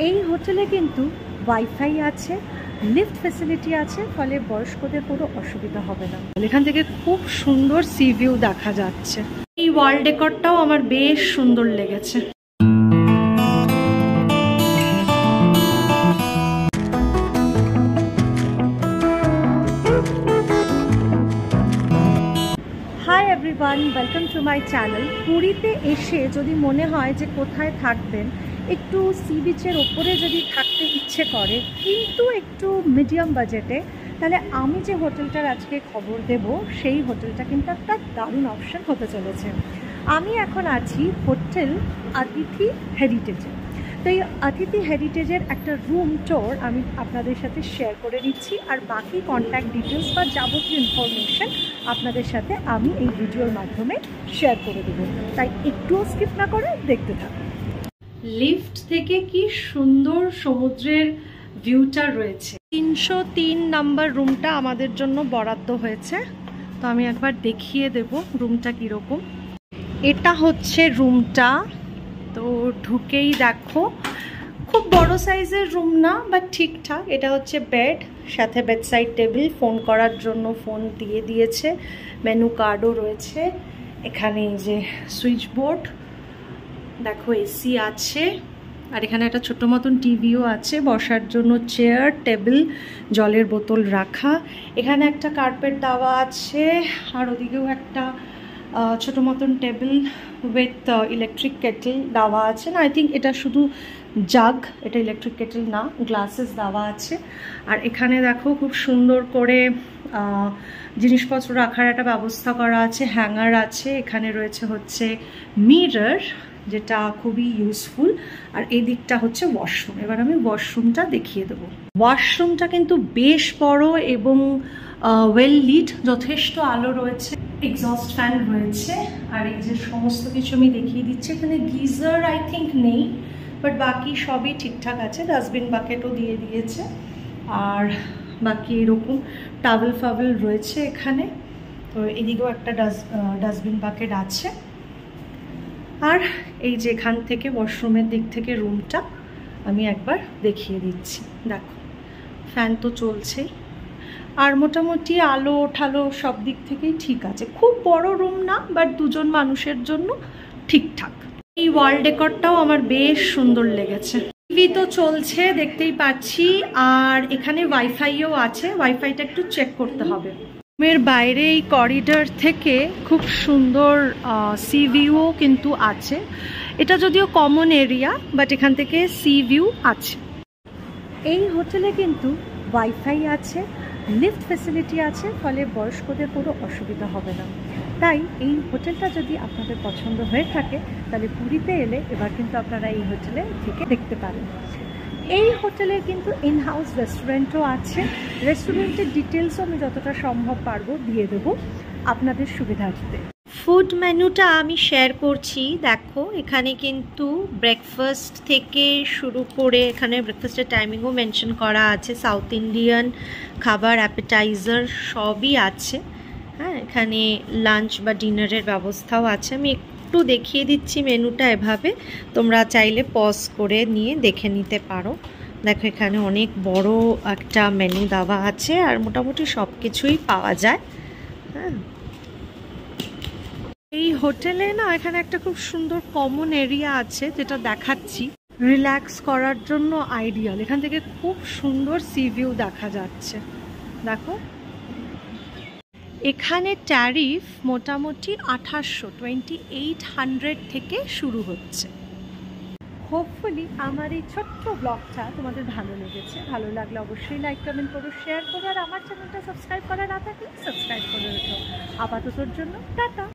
এই হোটেলে কিন্তু ওয়াইফাই আছে, লিফট ফ্যাসিলিটি আছে, ফলে বয়স্কদের কোনো অসুবিধা হবে না। এখান থেকে খুব সুন্দর সি ভিউ দেখা যাচ্ছে। এই ওয়াল ডেকরটাও আমার বেশ সুন্দর লেগেছে। Hi everyone, welcome to my channel. পুরীতে এসে যদি মনে হয় যে কোথায় থাকবেন, একটু সি বিচের ওপরে যদি থাকতে ইচ্ছে করে কিন্তু একটু মিডিয়াম বাজেটে, তাহলে আমি যে হোটেলটার আজকে খবর দেব সেই হোটেলটা কিন্তু একটা দারুণ অপশন হতে চলেছে। আমি এখন আছি হোটেল অতিথি হেরিটেজে। তো এই অতিথি হেরিটেজের একটা রুম ট্যুর আমি আপনাদের সাথে শেয়ার করে নিচ্ছি, আর বাকি কন্ট্যাক্ট ডিটেলস বা যাবতীয় ইনফরমেশন আপনাদের সাথে আমি এই ভিডিওর মাধ্যমে শেয়ার করে দেবো, তাই একটুও স্কিপ না করে দেখতে থাকুন। লিফট থেকে কি সুন্দর সমুদ্রের ভিউটা রয়েছে। 303 নাম্বার রুমটা আমাদের জন্য বরাদ্দ হয়েছে, তো আমি একবার দেখিয়ে দেব রুমটা কীরকম। এটা হচ্ছে রুমটা, তো ঢুকেই দেখো খুব বড় সাইজের রুম না, বাট ঠিকঠাক। এটা হচ্ছে বেড, সাথে বেডসাইড টেবিল, ফোন করার জন্য ফোন দিয়ে দিয়েছে, মেনু কার্ডও রয়েছে। এখানে এই যে সুইচ বোর্ড, দেখো এসি আছে, আর এখানে একটা ছোট মতন টিভিও আছে, বসার জন্য চেয়ার, টেবিল, জলের বোতল রাখা। এখানে একটা কার্পেট দেওয়া আছে, আর ওদিকেও একটা ছোট মতন টেবিল উইথ ইলেকট্রিক কেটেল দেওয়া আছে। না, আই থিঙ্ক এটা শুধু জাগ, এটা ইলেকট্রিক কেটেল না, গ্লাসেস দেওয়া আছে। আর এখানে দেখো খুব সুন্দর করে জিনিসপত্র রাখার একটা ব্যবস্থা করা আছে, হ্যাঙ্গার আছে। এখানে রয়েছে হচ্ছে মিরর, যেটা খুবই ইউজফুল। আর এই দিকটা হচ্ছে ওয়াশরুম। এবার আমি ওয়াশরুমটা দেখিয়ে দেবো। ওয়াশরুমটা কিন্তু বেশ বড় এবং ওয়েল লিট, যথেষ্ট আলো রয়েছে, এক্সস্ট ফ্যান রয়েছে। আর এই যে সমস্ত কিছু আমি দেখিয়ে দিচ্ছি। এখানে গিজার আই থিঙ্ক নেই, বাট বাকি সবই ঠিকঠাক আছে। ডাস্টবিন বাকেটও দিয়ে দিয়েছে, আর বাকি এরকম টাওয়েল ফাওয়েল রয়েছে এখানে। তো এদিকেও একটা ডাস্টবিন বাকেট আছে। আর এই যে এখান থেকে ওয়াশরুমের দিক থেকে রুমটা আমি একবার দেখিয়ে দিচ্ছি। দেখো ফ্যান তো চলছেই, আর মোটামুটি আলো ঠালো সব দিক থেকেই ঠিক আছে। খুব বড় রুম না, বাট দুজন মানুষের জন্য ঠিকঠাক। এই ওয়াল ডেকরটাও আমার বেশ সুন্দর লেগেছে। টিভি তো চলছে দেখতেই পাচ্ছি, আর এখানে ওয়াইফাইও আছে। ওয়াইফাইটা একটু চেক করতে হবে। রুমের বাইরে এই করিডর থেকে খুব সুন্দর সি ভিউও কিন্তু আছে। এটা যদিও কমন এরিয়া, বাট এখান থেকে সি ভিউ আছে। এই হোটেলে কিন্তু ওয়াইফাই আছে, লিফট ফ্যাসিলিটি আছে, ফলে বয়স্কদের কোনো অসুবিধা হবে না। তাই এই হোটেলটা যদি আপনাদের পছন্দ হয়ে থাকে, তাহলে পুরীতে এলে এবার কিন্তু আপনারা এই হোটেলে থেকে দেখতে পারেন। এই হোটেলে কিন্তু ইন হাউস রেস্টুরেন্টও আছে। রেস্টুরেন্টের ডিটেলসও আমি যতটা সম্ভব পারবো দিয়ে দেবো আপনাদের সুবিধার্থে। ফুড মেনুটা আমি শেয়ার করছি। দেখো এখানে কিন্তু ব্রেকফাস্ট থেকে শুরু করে, এখানে ব্রেকফাস্টের টাইমিংও মেনশন করা আছে। সাউথ ইন্ডিয়ান খাবার, অ্যাপেটাইজার সবই আছে। হ্যাঁ, এখানে লাঞ্চ বা ডিনারের ব্যবস্থাও আছে। আমি একটু দেখিয়ে দিচ্ছি মেনুটা এভাবে, তোমরা চাইলে পজ করে নিয়ে দেখে নিতে পারো। দেখো এখানে অনেক বড় একটা মেনু দেওয়া আছে, আর মোটামুটি সব কিছুই পাওয়া যায়। হ্যাঁ, এই হোটেলে না এখানে একটা খুব সুন্দর কমন এরিয়া আছে, যেটা দেখাচ্ছি। রিল্যাক্স করার জন্য আইডিয়াল। এখান থেকে খুব সুন্দর সি ভিউ দেখা যাচ্ছে। দেখো এখানে ট্যারিফ মোটামুটি 2800 থেকে শুরু হচ্ছে। হোপফুলি আমার এই ছোট্ট ব্লগটা তোমাদের ভালো লেগেছে। ভালো লাগলে অবশ্যই লাইক, কমেন্ট করো, শেয়ার করো, আর আমার চ্যানেলটা সাবস্ক্রাইব করা না থাকলে সাবস্ক্রাইব করে রেখো। আপাততর জন্য টাটা।